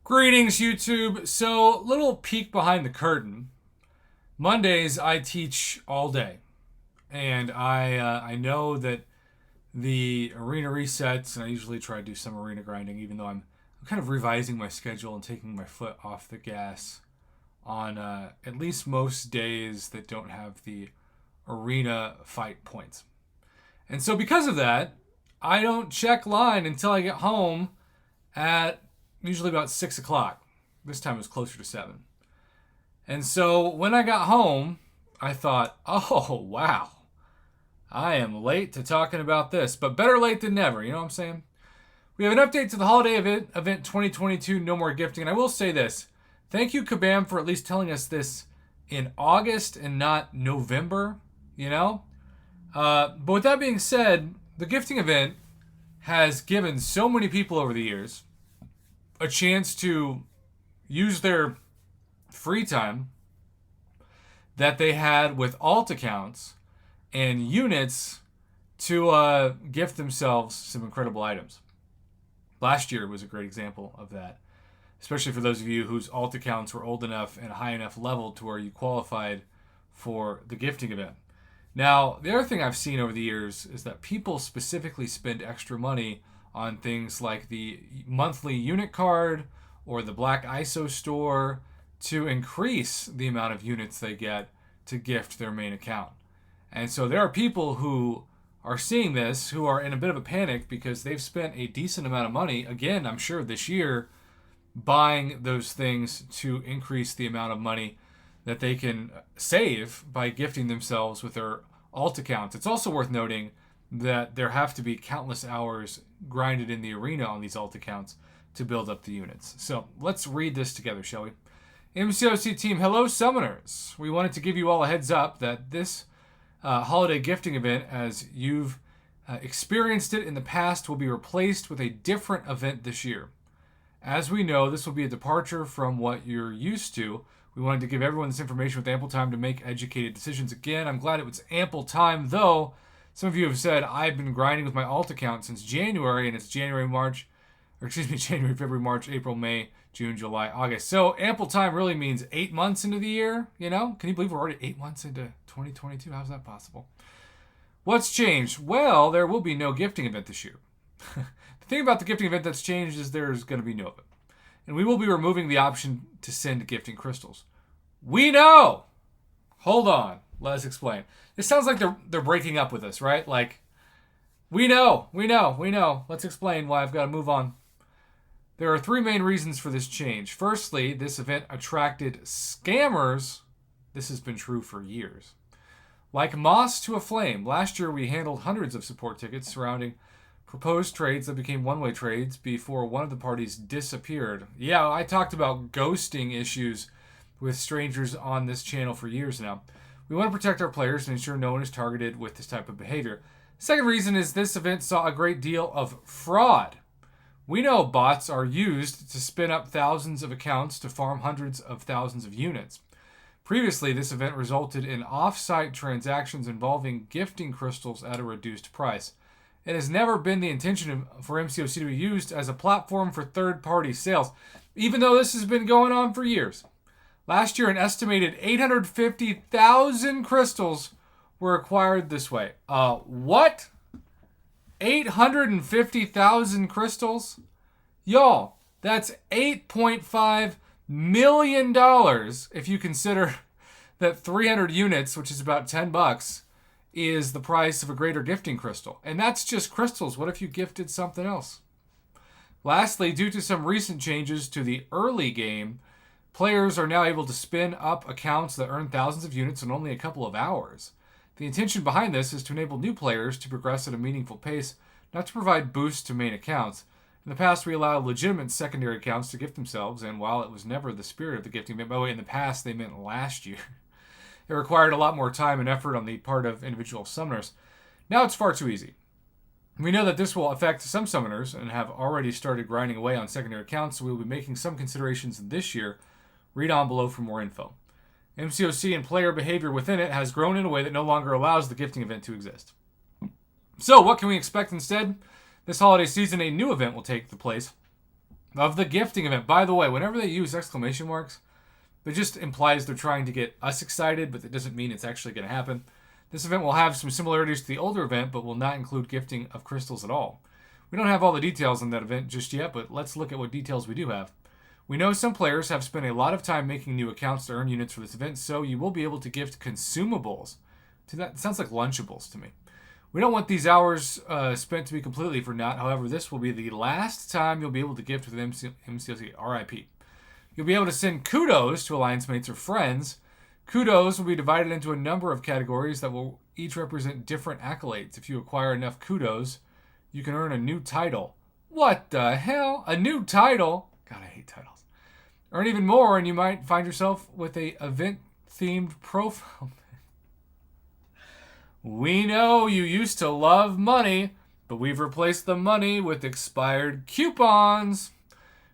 Greetings, YouTube. So, little peek behind the curtain. Mondays, I teach all day, and I know that the arena resets, and I usually try to do some arena grinding, even though I'm kind of revising my schedule and taking my foot off the gas on at least most days that don't have the arena fight points. And so, because of that, I don't check line until I get home at usually about 6 o'clock. This time it was closer to 7. And so when I got home, I thought, oh, wow, I am late to talking about this, but better late than never, you know what I'm saying? We have an update to the holiday event 2022, No More Gifting. And I will say this. Thank you, Kabam, for at least telling us this in August and not November, you know? But with that being said, the gifting event has given so many people over the years a chance to use their free time that they had with alt accounts and units to gift themselves some incredible items. Last year was a great example of that, especially for those of you whose alt accounts were old enough and high enough level to where you qualified for the gifting event. Now, the other thing I've seen over the years is that people specifically spend extra money on things like the monthly unit card or the Black ISO store to increase the amount of units they get to gift their main account. And so there are people who are seeing this who are in a bit of a panic because they've spent a decent amount of money, again, I'm sure this year, buying those things to increase the amount of money that they can save by gifting themselves with their alt accounts. It's also worth noting that there have to be countless hours grinded in the arena on these alt accounts to build up the units. So let's read this together, shall we? MCOC team, hello summoners. We wanted to give you all a heads up that this holiday gifting event, as you've experienced it in the past, will be replaced with a different event this year. As we know, this will be a departure from what you're used to. We wanted to give everyone this information with ample time to make educated decisions. Again, I'm glad it was ample time, though. Some of you have said, I've been grinding with my alt account since January, and it's January, February, March, April, May, June, July, August. So ample time really means 8 months into the year, you know? Can you believe we're already 8 months into 2022? How's that possible? What's changed? Well, there will be no gifting event this year. The thing about the gifting event that's changed is there's going to be no of it. And we will be removing the option to send gifting crystals. We know! Hold on. Let us explain. It sounds like they're breaking up with us, right? Like, we know. Let's explain why I've got to move on. There are 3 main reasons for this change. Firstly, this event attracted scammers. This has been true for years. Like moths to a flame, last year we handled hundreds of support tickets surrounding proposed trades that became one-way trades before one of the parties disappeared. Yeah, I talked about ghosting issues with strangers on this channel for years now. We want to protect our players and ensure no one is targeted with this type of behavior. Second reason is this event saw a great deal of fraud. We know bots are used to spin up thousands of accounts to farm hundreds of thousands of units. Previously, this event resulted in off-site transactions involving gifting crystals at a reduced price. It has never been the intention for MCOC to be used as a platform for third-party sales, even though this has been going on for years. Last year, an estimated 850,000 crystals were acquired this way. What? 850,000 crystals? Y'all, that's $8.5 million if you consider that 300 units, which is about $10, is the price of a greater gifting crystal. And that's just crystals. What if you gifted something else? Lastly, due to some recent changes to the early game, players are now able to spin up accounts that earn thousands of units in only a couple of hours. The intention behind this is to enable new players to progress at a meaningful pace, not to provide boosts to main accounts. In the past, we allowed legitimate secondary accounts to gift themselves, and while it was never the spirit of the gifting, by the way, in the past, they meant last year, it required a lot more time and effort on the part of individual summoners. Now it's far too easy. We know that this will affect some summoners and have already started grinding away on secondary accounts, so we will be making some considerations this year. Read on below for more info. MCOC and player behavior within it has grown in a way that no longer allows the gifting event to exist. So what can we expect instead? This holiday season, a new event will take place of the gifting event. By the way, whenever they use exclamation marks, it just implies they're trying to get us excited, but that doesn't mean it's actually going to happen. This event will have some similarities to the older event, but will not include gifting of crystals at all. We don't have all the details on that event just yet, but let's look at what details we do have. We know some players have spent a lot of time making new accounts to earn units for this event, so you will be able to gift consumables. That sounds like Lunchables to me. We don't want these hours spent to be completely for naught. However, this will be the last time you'll be able to gift with MCLC RIP. You'll be able to send kudos to alliance mates or friends. Kudos will be divided into a number of categories that will each represent different accolades. If you acquire enough kudos, you can earn a new title. What the hell? A new title? God, I hate titles. Earn even more, and you might find yourself with a event-themed profile. We know you used to love money, but we've replaced the money with expired coupons.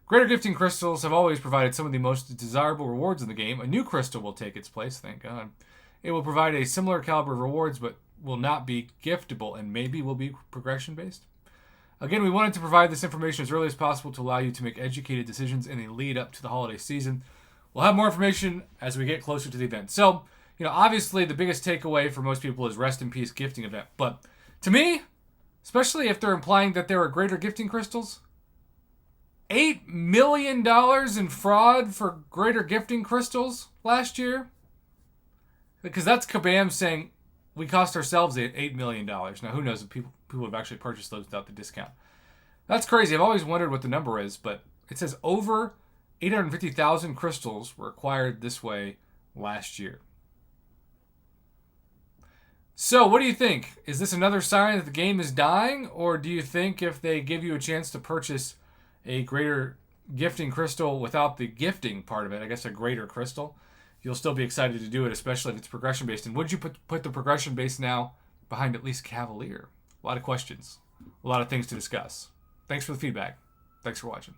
Greater gifting crystals have always provided some of the most desirable rewards in the game. A new crystal will take its place, thank God. It will provide a similar caliber of rewards, but will not be giftable and maybe will be progression-based. Again, we wanted to provide this information as early as possible to allow you to make educated decisions in the lead up to the holiday season. We'll have more information as we get closer to the event. So, obviously the biggest takeaway for most people is rest in peace gifting event. But to me, especially if they're implying that there are greater gifting crystals, $8 million in fraud for greater gifting crystals last year? Because that's Kabam saying we cost ourselves $8 million. Now, who knows if people have actually purchased those without the discount. That's crazy. I've always wondered what the number is, but it says over 850,000 crystals were acquired this way last year. So, what do you think? Is this another sign that the game is dying? Or do you think if they give you a chance to purchase a greater gifting crystal without the gifting part of it, I guess a greater crystal, you'll still be excited to do it, especially if it's progression-based? And would you put the progression-based now behind at least Cavalier? A lot of questions. A lot of things to discuss. Thanks for the feedback. Thanks for watching.